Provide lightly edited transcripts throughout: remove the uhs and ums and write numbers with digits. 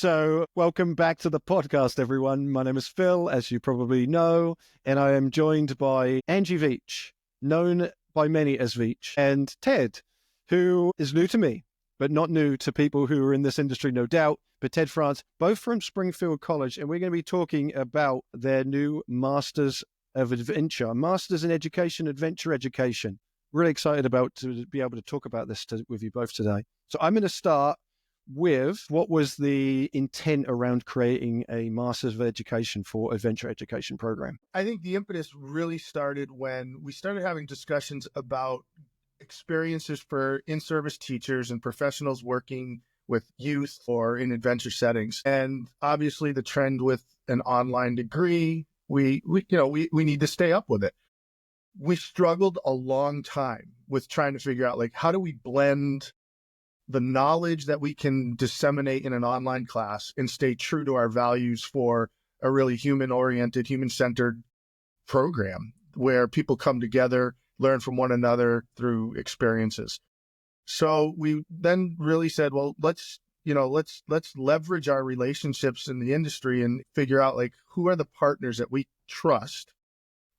So welcome back to the podcast, everyone. My name is Phil, as you probably know, and I am joined by Angie Veach, known by many as Veach, and Ted, who is new to me, but not new to people who are in this industry, no doubt. But Ted France, both from Springfield College, and we're going to be talking about their new Masters of Adventure, Masters in Education, Adventure Education. Really excited to be able to talk about this with you both today. So I'm going to start with what was the intent around creating a Masters of Education for Adventure Education program? I think the impetus really started when we started having discussions about experiences for in-service teachers and professionals working with youth or in adventure settings. And obviously the trend with an online degree, we need to stay up with it. We struggled a long time with trying to figure out, like, how do we blend the knowledge that we can disseminate in an online class and stay true to our values for a really human-oriented, human-centered program where people come together, learn from one another through experiences. So we then really said, well, let's leverage our relationships in the industry and figure out, like, who are the partners that we trust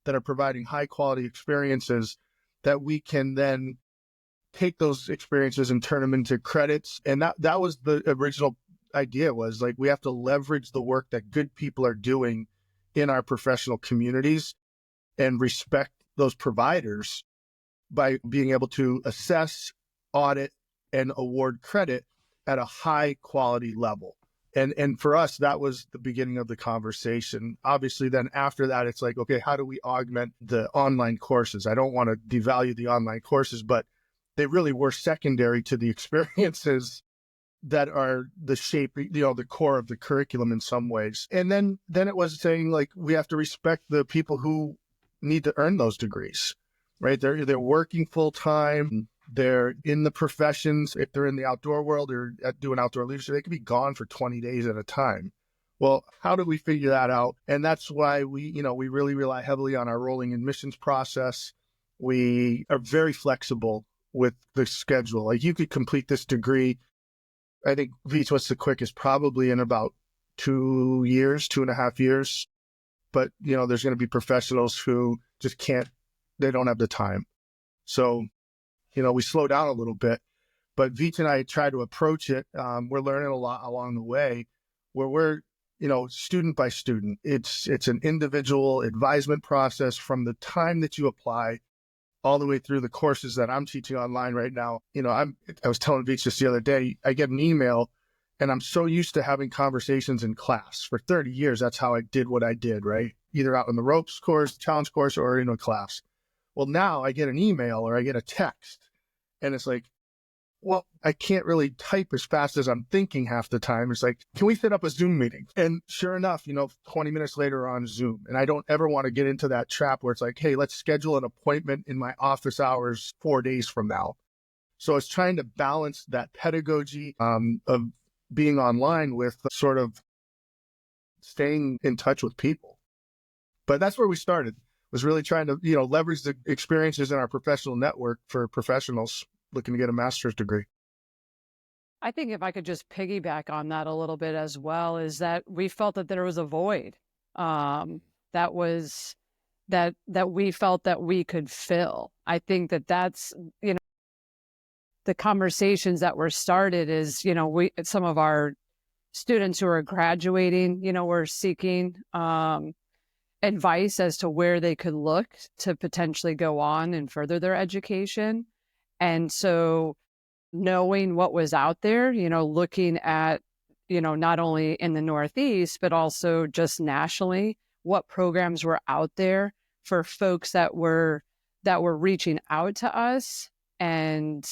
that are providing high quality experiences that we can then take those experiences and turn them into credits. And that was the original idea, was like, we have to leverage the work that good people are doing in our professional communities and respect those providers by being able to assess, audit, and award credit at a high quality level. And for us, that was the beginning of the conversation. Obviously, then after that, it's like, okay, how do we augment the online courses? I don't want to devalue the online courses, but they really were secondary to the experiences that are the shape, the core of the curriculum in some ways. And then it was saying, like, we have to respect the people who need to earn those degrees, right? They're working full time. They're in the professions. If they're in the outdoor world or doing outdoor leadership, they could be gone for 20 days at a time. Well, how do we figure that out? And that's why we really rely heavily on our rolling admissions process. We are very flexible with the schedule. Like, you could complete this degree, I think, Veach, what's the quickest? Probably in about 2 years, 2.5 years. But, there's going to be professionals who just can't, they don't have the time. So, we slow down a little bit, but Veach and I try to approach it. We're learning a lot along the way where we're, student by student. It's an individual advisement process from the time that you apply all the way through the courses that I'm teaching online right now. I was telling Veach just the other day, I get an email and I'm so used to having conversations in class. For 30 years, that's how I did what I did, right? Either out in the ropes course, challenge course, or in a class. Well, now I get an email or I get a text and it's like, well, I can't really type as fast as I'm thinking half the time. It's like, can we set up a Zoom meeting? And sure enough, 20 minutes later we're on Zoom. And I don't ever want to get into that trap where it's like, hey, let's schedule an appointment in my office hours 4 days from now. So it's trying to balance that pedagogy of being online with sort of staying in touch with people. But that's where we started, was really trying to, leverage the experiences in our professional network for professionals looking to get a master's degree. I think if I could just piggyback on that a little bit as well, is that we felt that there was a void that we felt that we could fill. I think that's, the conversations that were started is, some of our students who are graduating, were seeking advice as to where they could look to potentially go on and further their education. And so knowing what was out there, looking at, not only in the Northeast, but also just nationally, what programs were out there for folks that were reaching out to us, and,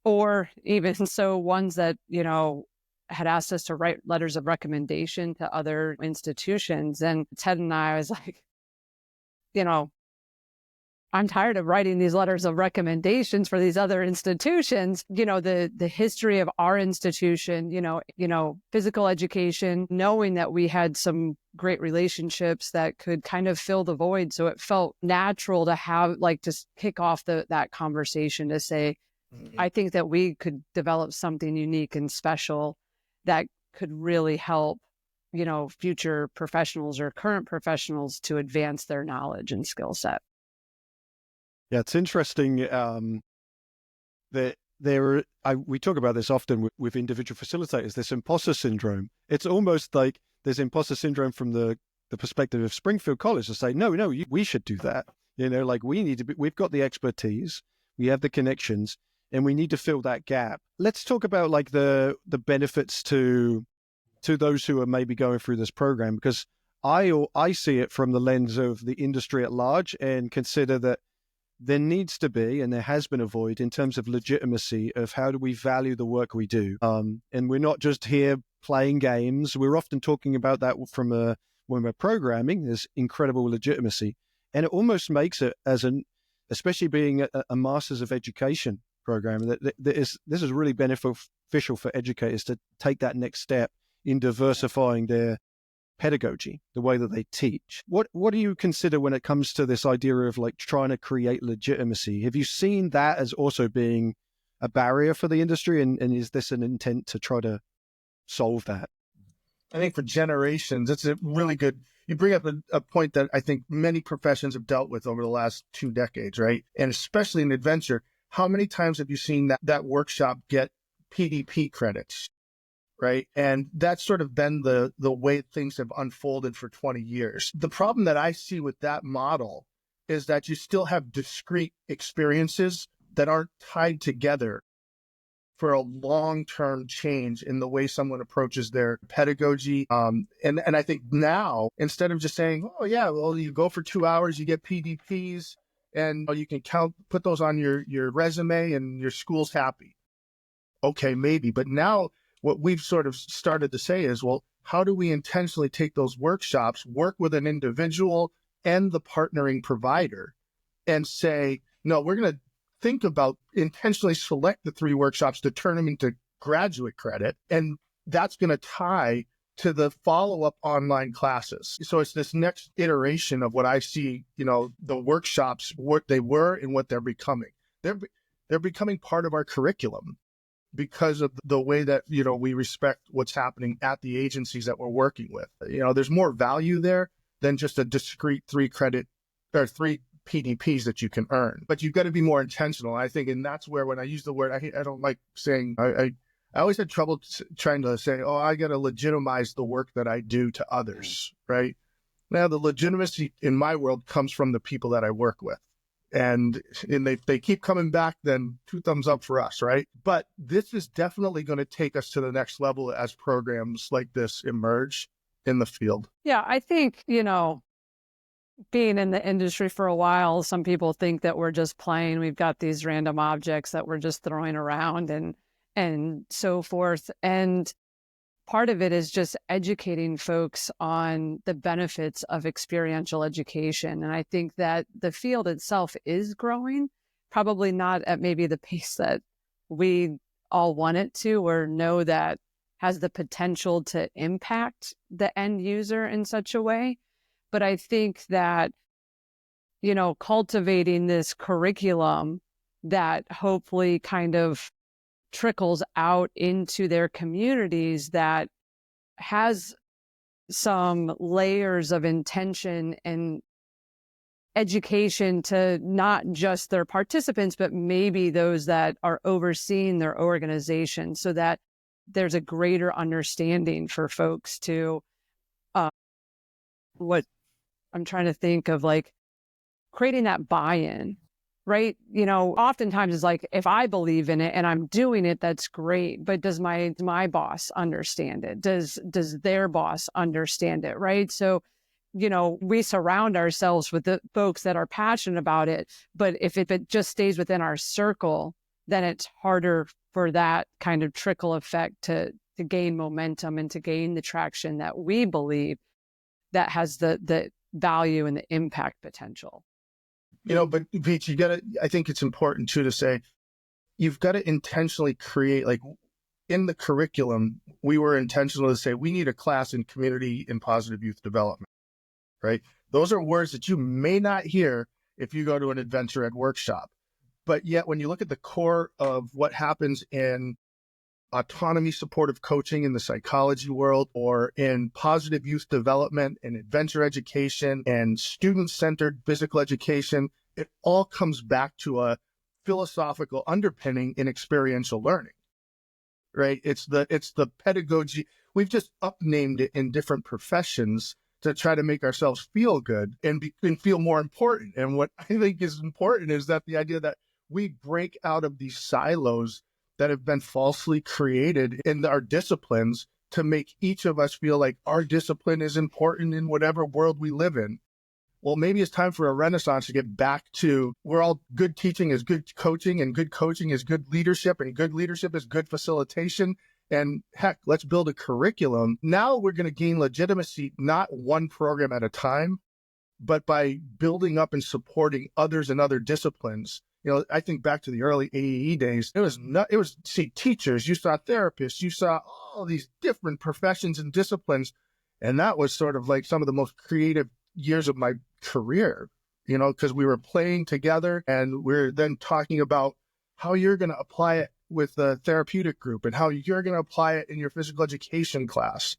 or even so ones that, had asked us to write letters of recommendation to other institutions. And Ted and I was like, I'm tired of writing these letters of recommendations for these other institutions. The history of our institution, physical education, knowing that we had some great relationships that could kind of fill the void. So it felt natural to have, just kick off that conversation to say, I think that we could develop something unique and special that could really help, future professionals or current professionals to advance their knowledge and skill set. Yeah, it's interesting that we talk about this often with individual facilitators, this imposter syndrome. It's almost like there's imposter syndrome from the perspective of Springfield College to say, no, we should do that. Like we've got the expertise, we have the connections, and we need to fill that gap. Let's talk about like the benefits to those who are maybe going through this program, because I see it from the lens of the industry at large and consider that there needs to be, and there has been a void in terms of legitimacy of how do we value the work we do. And we're not just here playing games. We're often talking about that when we're programming, there's incredible legitimacy. And it almost makes it especially being a Masters of Education program, that this is really beneficial for educators to take that next step in diversifying their pedagogy, the way that they teach. What do you consider when it comes to this idea of like trying to create legitimacy? Have you seen that as also being a barrier for the industry? And is this an intent to try to solve that? I think for generations, it's a really good, you bring up a point that I think many professions have dealt with over the last 2 decades, right? And especially in adventure, how many times have you seen that workshop get PDP credits? Right. And that's sort of been the way things have unfolded for 20 years. The problem that I see with that model is that you still have discrete experiences that aren't tied together for a long-term change in the way someone approaches their pedagogy. And I think now, instead of just saying, oh, yeah, well, you go for 2 hours, you get PDPs, and you can put those on your resume and your school's happy. Okay, maybe. But now, what we've sort of started to say is, well, how do we intentionally take those workshops, work with an individual and the partnering provider, and say, no, we're going to think about intentionally select the 3 workshops to turn them into graduate credit. And that's going to tie to the follow-up online classes. So it's this next iteration of what I see, the workshops, what they were and what they're becoming. They're becoming part of our curriculum, because of the way that, we respect what's happening at the agencies that we're working with. There's more value there than just a discrete 3 credit or 3 PDPs that you can earn. But you've got to be more intentional, I think. And that's where, when I use the word, I don't like saying, I always had trouble trying to say, oh, I got to legitimize the work that I do to others, right? Now, the legitimacy in my world comes from the people that I work with. And they keep coming back, then 2 thumbs up for us, right? But this is definitely going to take us to the next level as programs like this emerge in the field. Yeah, I think, being in the industry for a while, some people think that we're just playing. We've got these random objects that we're just throwing around and so forth. And part of it is just educating folks on the benefits of experiential education. And I think that the field itself is growing, probably not at maybe the pace that we all want it to, or know that has the potential to impact the end user in such a way. But I think that, cultivating this curriculum that hopefully kind of trickles out into their communities, that has some layers of intention and education to not just their participants, but maybe those that are overseeing their organization, so that there's a greater understanding for folks to what I'm trying to think of, like creating that buy-in. Right. Oftentimes it's like, if I believe in it and I'm doing it, that's great. But does my boss understand it? Does their boss understand it? Right. So, we surround ourselves with the folks that are passionate about it. But if it just stays within our circle, then it's harder for that kind of trickle effect to gain momentum and to gain the traction that we believe that has the value and the impact potential. But Veatch, I think it's important too to say, you've got to intentionally create, like in the curriculum, we were intentional to say, we need a class in community and positive youth development, right? Those are words that you may not hear if you go to an adventure ed workshop. But yet, when you look at the core of what happens in autonomy supportive coaching in the psychology world, or in positive youth development and adventure education and student-centered physical education, it all comes back to a philosophical underpinning in experiential learning, right? It's the pedagogy. We've just upnamed it in different professions to try to make ourselves feel good and feel more important. And what I think is important is that the idea that we break out of these silos that have been falsely created in our disciplines to make each of us feel like our discipline is important in whatever world we live in. Well, maybe it's time for a renaissance to get back to we're all good teaching is good coaching, and good coaching is good leadership, and good leadership is good facilitation. And heck, let's build a curriculum. Now we're going to gain legitimacy, not one program at a time, but by building up and supporting others in other disciplines. I think back to the early AEE days, it was teachers, you saw therapists, you saw all these different professions and disciplines. And that was sort of like some of the most creative years of my career, because we were playing together and we're then talking about how you're going to apply it with the therapeutic group and how you're going to apply it in your physical education class.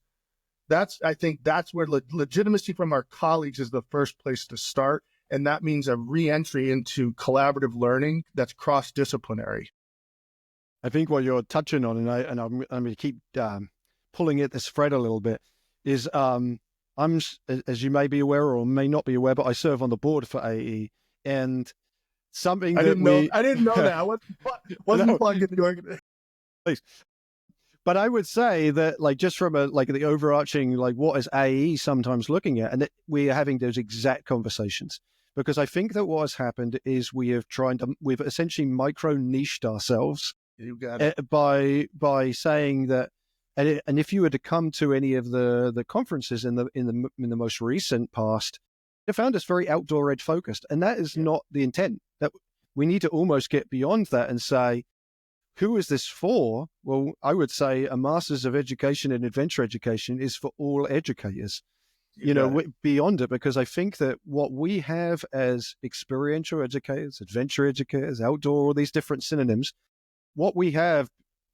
I think that's where legitimacy from our colleagues is the first place to start. And that means a re-entry into collaborative learning that's cross-disciplinary. I think what you're touching on, and I'm going to keep pulling at this thread a little bit, is I'm, as you may be aware or may not be aware, but I serve on the board for AE, and something I didn't know that. I wasn't plugged into the organization. Please. But I would say that, like, just from the overarching, like, what is AE sometimes looking at, and that we are having those exact conversations, because I think that what has happened is we've essentially micro niched ourselves. You got it. By saying that, and if you were to come to any of the conferences in the most recent past, you found us very outdoor ed focused, and that is not the intent. That we need to almost get beyond that and say, who is this for? Well, I would say a Masters of Education and Adventure Education is for all educators. Beyond it, because I think that what we have as experiential educators, adventure educators, outdoor, all these different synonyms, what we have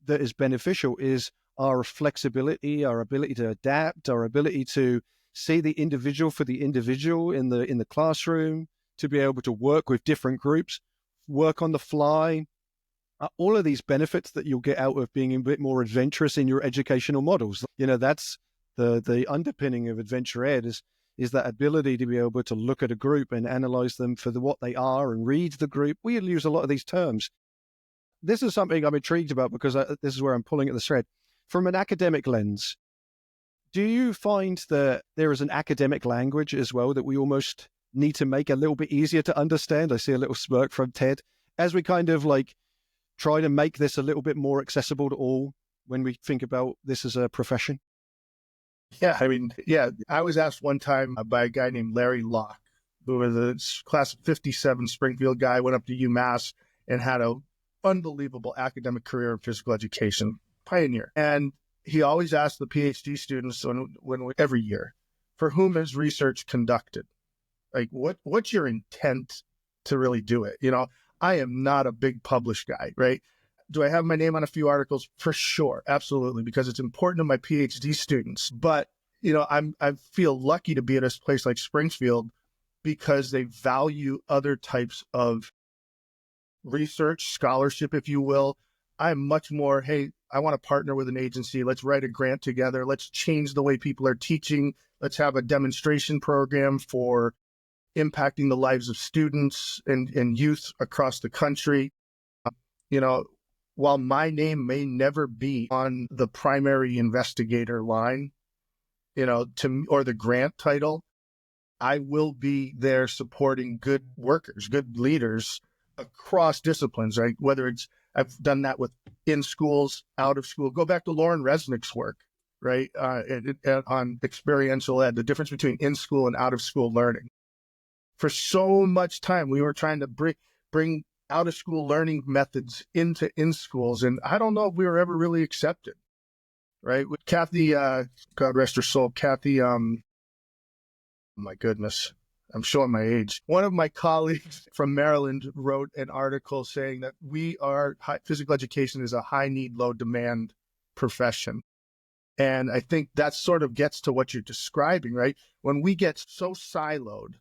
that is beneficial is our flexibility, our ability to adapt, our ability to see the individual for the individual in the classroom, to be able to work with different groups, work on the fly, all of these benefits that you'll get out of being a bit more adventurous in your educational models. That's the underpinning of adventure ed is that ability to be able to look at a group and analyze them for what they are and read the group. We use a lot of these terms. This is something I'm intrigued about because this is where I'm pulling at the thread. From an academic lens, do you find that there is an academic language as well that we almost need to make a little bit easier to understand? I see a little smirk from Ted as we kind of try to make this a little bit more accessible to all when we think about this as a profession. Yeah, I was asked one time by a guy named Larry Locke, who was a class of 57 Springfield guy, went up to UMass and had an unbelievable academic career in physical education, pioneer. And he always asked the PhD students every year, for whom is research conducted? Like, what's your intent to really do it? I am not a big published guy, right? Do I have my name on a few articles? For sure. Absolutely. Because it's important to my PhD students. But, I feel lucky to be at a place like Springfield because they value other types of research, scholarship, if you will. I'm much more, hey, I want to partner with an agency. Let's write a grant together. Let's change the way people are teaching. Let's have a demonstration program for impacting the lives of students and youth across the country. While my name may never be on the primary investigator line, or the grant title, I will be there supporting good workers, good leaders across disciplines, right? Whether I've done that with in schools, out of school. Go back to Lauren Resnick's work, right? On experiential ed, the difference between in school and out of school learning. For so much time, we were trying to bring out of school learning methods into in schools. And I don't know if we were ever really accepted, right? With Kathy, God rest her soul, Kathy, my goodness, I'm showing my age. One of my colleagues from Maryland wrote an article saying that physical education is a high need, low demand profession. And I think that sort of gets to what you're describing, right? When we get so siloed,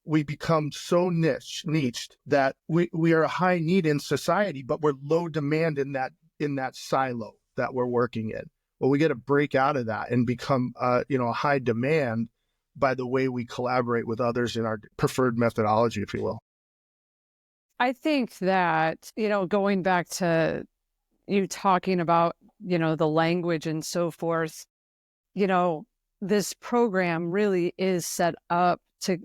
we become so niched that we are a high need in society, but we're low demand in that silo that we're working in. Well, we got to break out of that and become a high demand by the way we collaborate with others in our preferred methodology, if you will. I think that, going back to you talking about, the language and so forth, this program really is set up to,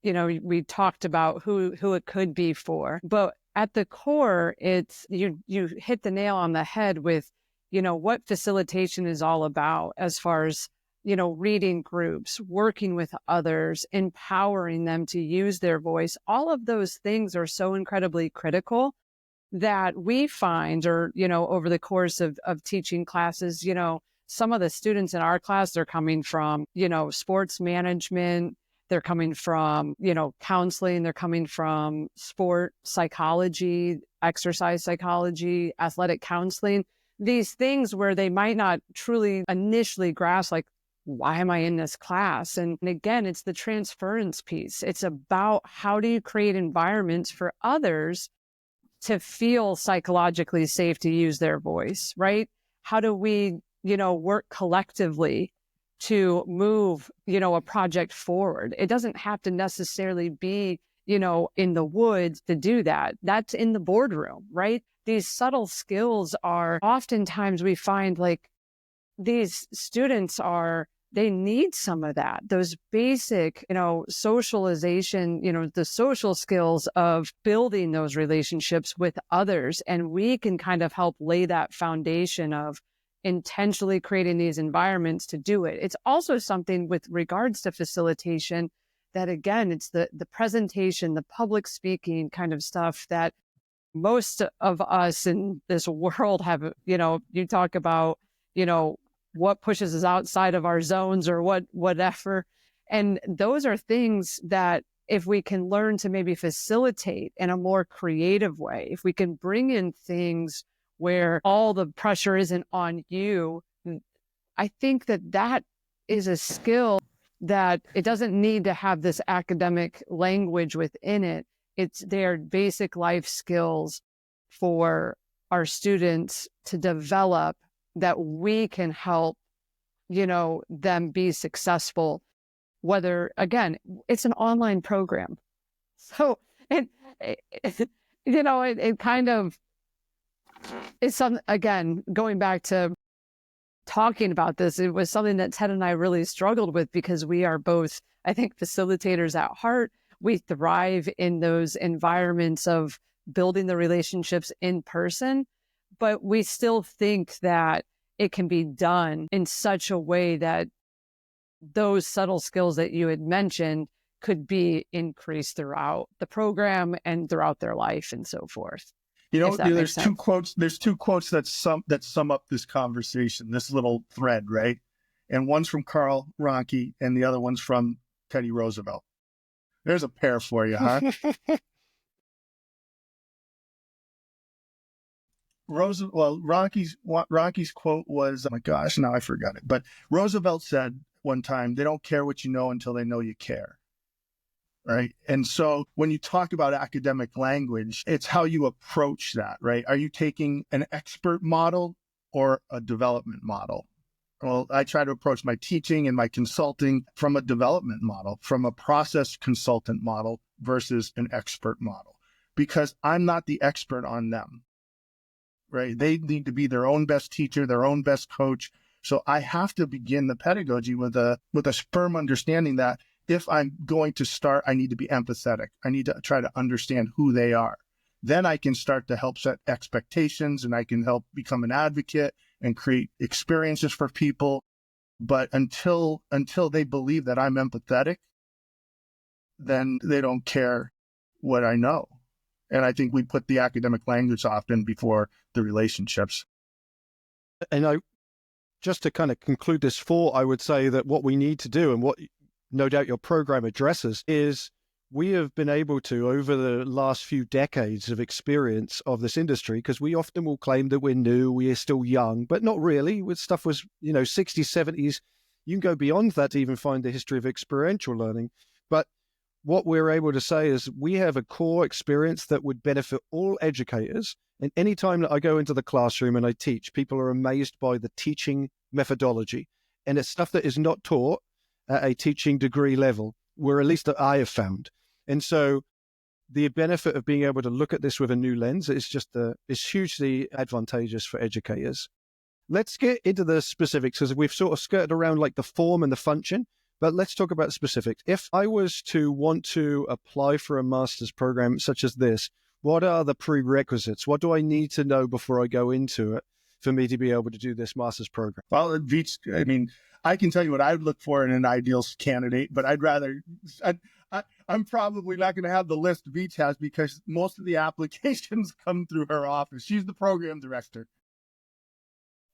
we talked about who it could be for, but at the core, it's, you hit the nail on the head with, what facilitation is all about as far as, reading groups, working with others, empowering them to use their voice. All of those things are so incredibly critical that we find, or, over the course of teaching classes, some of the students in our class, they're coming from, sports management, they're coming from, counseling, they're coming from sport psychology, exercise psychology, athletic counseling, these things where they might not truly initially grasp, like, why am I in this class? And again, it's the transference piece. It's about how do you create environments for others to feel psychologically safe to use their voice, right? How do we, work collectively to move, a project forward? It doesn't have to necessarily be, in the woods to do that. That's in the boardroom, right? These subtle skills are oftentimes we find like these students they need some of that, those basic, socialization, the social skills of building those relationships with others. And we can kind of help lay that foundation of intentionally creating these environments to do it. It's also something with regards to facilitation that, again, it's the presentation, the public speaking kind of stuff that most of us in this world have, you talk about, what pushes us outside of our zones or whatever. And those are things that if we can learn to maybe facilitate in a more creative way, if we can bring in things where all the pressure isn't on you, I think that is a skill that it doesn't need to have this academic language within it. It's their basic life skills for our students to develop that we can help, them be successful, whether, again, it's an online program. So it kind of is again, going back to talking about this, it was something that Ted and I really struggled with because we are both, I think, facilitators at heart. We thrive in those environments of building the relationships in person, but we still think that it can be done in such a way that those subtle skills that you had mentioned could be increased throughout the program and throughout their life and so forth. There's two quotes that sum up this conversation, this little thread, right? And one's from Karl Ronke and the other one's from Teddy Roosevelt. There's a pair for you, huh? Ronke's quote was, oh my gosh, now I forgot it. But Roosevelt said one time, they don't care what you know until they know you care. Right. And so when you talk about academic language, it's how you approach that, right? Are you taking an expert model or a development model? Well, I try to approach my teaching and my consulting from a development model, from a process consultant model versus an expert model, because I'm not the expert on them, right? They need to be their own best teacher, their own best coach. So I have to begin the pedagogy with a firm understanding that if I'm going to start, I need to be empathetic. I need to try to understand who they are. Then I can start to help set expectations and I can help become an advocate and create experiences for people. But until they believe that I'm empathetic, then they don't care what I know. And I think we put the academic language often before the relationships. And just to kind of conclude this thought, I would say that what we need to do and what no doubt your program addresses is we have been able to, over the last few decades of experience of this industry, because we often will claim that we're new, we are still young, but not really. With stuff was, 60s, 70s. You can go beyond that to even find the history of experiential learning. But what we're able to say is we have a core experience that would benefit all educators. And any time that I go into the classroom and I teach, people are amazed by the teaching methodology. And it's stuff that is not taught at a teaching degree level, where at least that I have found. And so the benefit of being able to look at this with a new lens is hugely advantageous for educators. Let's get into the specifics, because we've sort of skirted around like the form and the function, but let's talk about specifics. If I was to want to apply for a master's program such as this, what are the prerequisites? What do I need to know before I go into it for me to be able to do this master's program? Well, Veatch, I can tell you what I would look for in an ideal candidate, but I'm probably not going to have the list Veatch has, because most of the applications come through her office. She's the program director.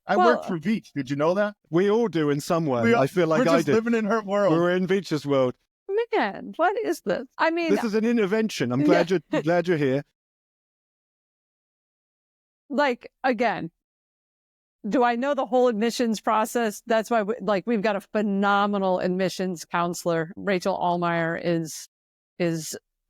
I work for Veatch. Did you know that? We all do in some way. I feel like we're just I did. living in her world. We're in Veatch's world. Man, what is this? I mean, this is an intervention. I'm glad you're here. Like, again, do I know the whole admissions process? That's why, we've got a phenomenal admissions counselor. Rachel Allmeyer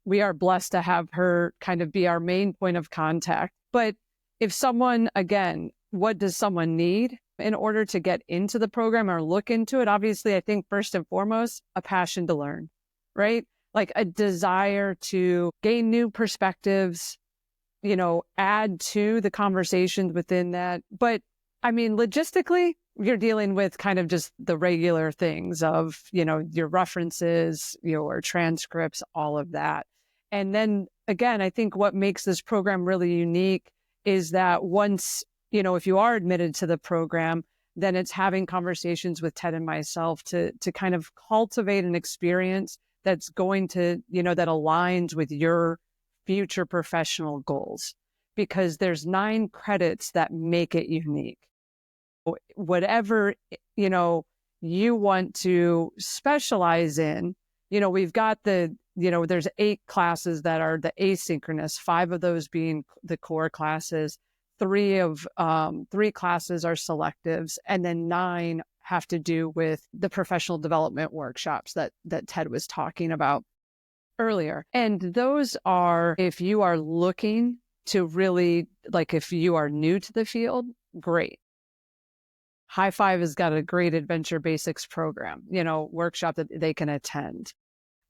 we are blessed to have her kind of be our main point of contact. But if someone, again, what does someone need in order to get into the program or look into it? Obviously, I think first and foremost, a passion to learn, right? Like a desire to gain new perspectives, add to the conversations within that. But I mean, logistically, you're dealing with kind of just the regular things of, your references, your transcripts, all of that. And then again, I think what makes this program really unique is that once, if you are admitted to the program, then it's having conversations with Ted and myself to kind of cultivate an experience that's going to, that aligns with your future professional goals, because there's 9 credits that make it unique. Whatever, you want to specialize in, we've got there's 8 classes that are the asynchronous, 5 of those being the core classes, 3 classes are selectives, and then 9 have to do with the professional development workshops that Ted was talking about earlier. And those are, if you are looking to really, if you are new to the field, great. High Five has got a great adventure basics program, workshop that they can attend.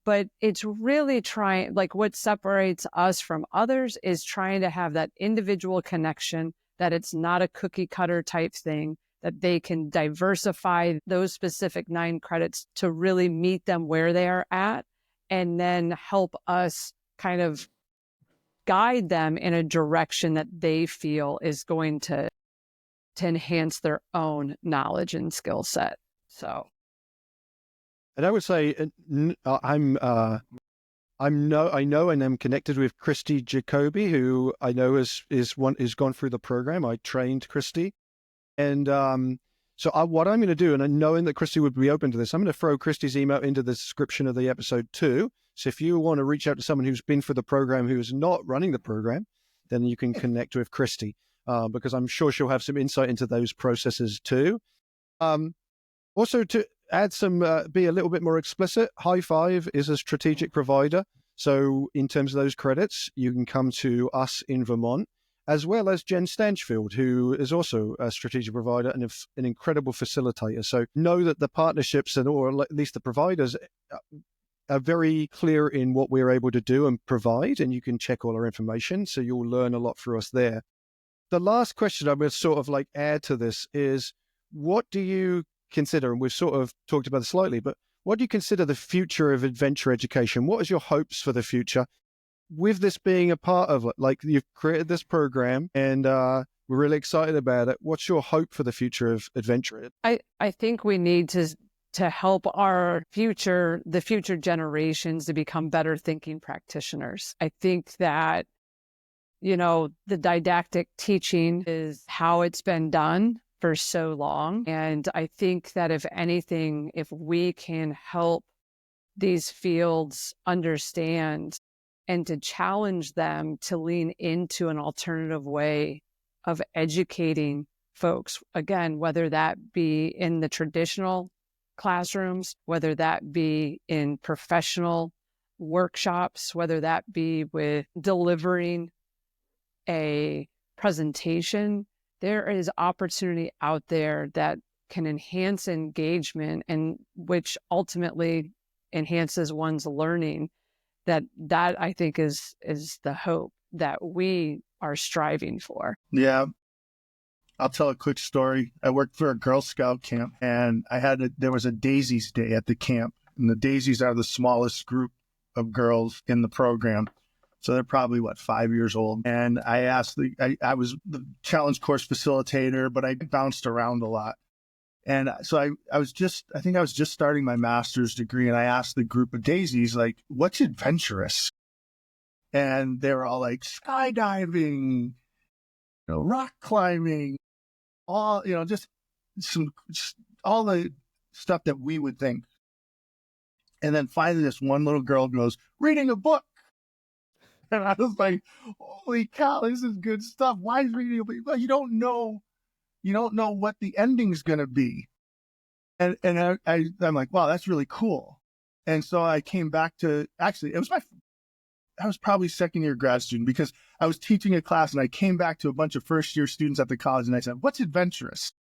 But it's really trying, what separates us from others is trying to have that individual connection, that it's not a cookie cutter type thing, that they can diversify those specific 9 credits to really meet them where they are at, and then help us kind of guide them in a direction that they feel is going to enhance their own knowledge and skill set. So, and I would say I know and am connected with Christy Jacoby, who I know is gone through the program. I trained Christy, and what I'm going to do, and knowing that Christy would be open to this, I'm going to throw Christy's email into the description of the episode too. So if you want to reach out to someone who's been for the program who is not running the program, then you can connect with Christy. Because I'm sure she'll have some insight into those processes too. Also, to add be a little bit more explicit, High Five is a strategic provider. So in terms of those credits, you can come to us in Vermont, as well as Jen Stanchfield, who is also a strategic provider and an incredible facilitator. So know that the partnerships or at least the providers are very clear in what we're able to do and provide, and you can check all our information. So you'll learn a lot through us there. The last question I'm going to sort of add to this is, what do you consider, and we've sort of talked about it slightly, but what do you consider the future of adventure education? What is your hopes for the future with this being a part of it? You've created this program and we're really excited about it. What's your hope for the future of adventure? I think we need to help the future generations to become better thinking practitioners. I think that the didactic teaching is how it's been done for so long. And I think that if anything, if we can help these fields understand and to challenge them to lean into an alternative way of educating folks. Again, whether that be in the traditional classrooms, whether that be in professional workshops, whether that be with delivering a presentation, there is opportunity out there that can enhance engagement and which ultimately enhances one's learning. That I think is the hope that we are striving for. Yeah. I'll tell a quick story. I worked for a Girl Scout camp, and there was a Daisies Day at the camp. And the Daisies are the smallest group of girls in the program. So they're probably, 5 years old. And I asked, I was the challenge course facilitator, but I bounced around a lot. And so I was just starting my master's degree, and I asked the group of Daisies, like, what's adventurous? And they were all like, skydiving, rock climbing, all, just all the stuff that we would think. And then finally this one little girl goes, reading a book. And I was like, holy cow, this is good stuff. Why is reading a book? Well, you don't know what the ending's going to be. And I'm like, wow, that's really cool. And so I came back to, actually, I was probably second year grad student, because I was teaching a class and I came back to a bunch of first year students at the college and I said, what's adventurous?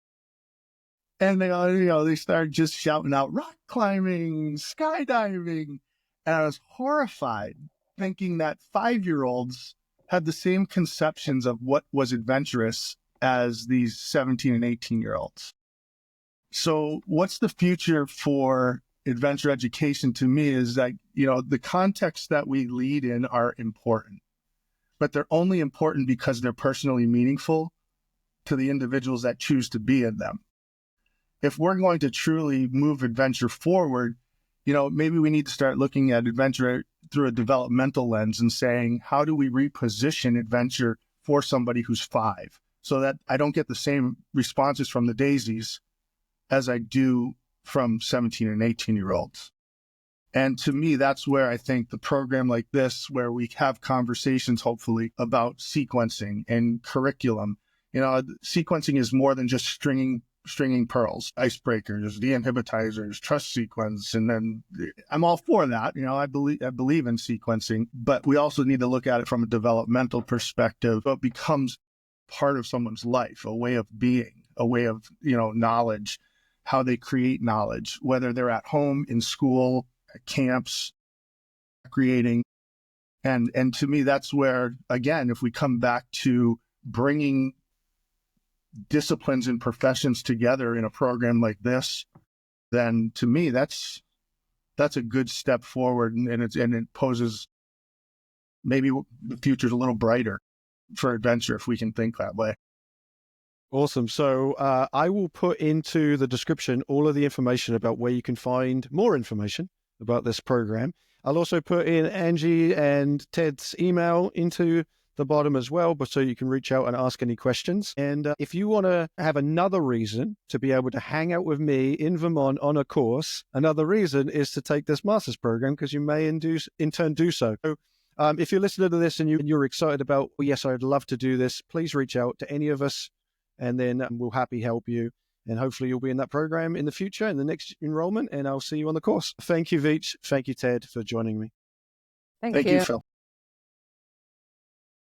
And they started just shouting out rock climbing, skydiving. And I was horrified, thinking that 5-year-olds had the same conceptions of what was adventurous as these 17 and 18-year-olds. So what's the future for adventure education to me is that, the context that we lead in are important, but they're only important because they're personally meaningful to the individuals that choose to be in them. If we're going to truly move adventure forward, maybe we need to start looking at adventure through a developmental lens and saying, how do we reposition adventure for somebody who's 5 so that I don't get the same responses from the Daisies as I do from 17 and 18-year-olds. And to me, that's where I think the program like this, where we have conversations, hopefully, about sequencing and curriculum. Sequencing is more than just stringing pearls, icebreakers, de-inhibitizers, trust sequence. And then I'm all for that. I believe in sequencing, but we also need to look at it from a developmental perspective. So it becomes part of someone's life, a way of being, a way of, knowledge, how they create knowledge, whether they're at home, in school, at camps, creating. And to me, that's where, again, if we come back to bringing disciplines and professions together in a program like this, then to me, that's a good step forward. And it poses, maybe the future's a little brighter for adventure if we can think that way. Awesome. So I will put into the description all of the information about where you can find more information about this program. I'll also put in Angie and Ted's email into the bottom as well, but so you can reach out and ask any questions. And if you want to have another reason to be able to hang out with me in Vermont on a course, another reason is to take this master's program, because you may in turn do so. So if you're listening to this and you're excited about, well, yes, I'd love to do this, please reach out to any of us, and then we'll happily help you. And hopefully you'll be in that program in the future, in the next enrollment, and I'll see you on the course. Thank you, Veatch. Thank you, Ted, for joining me. Thank you, Phil.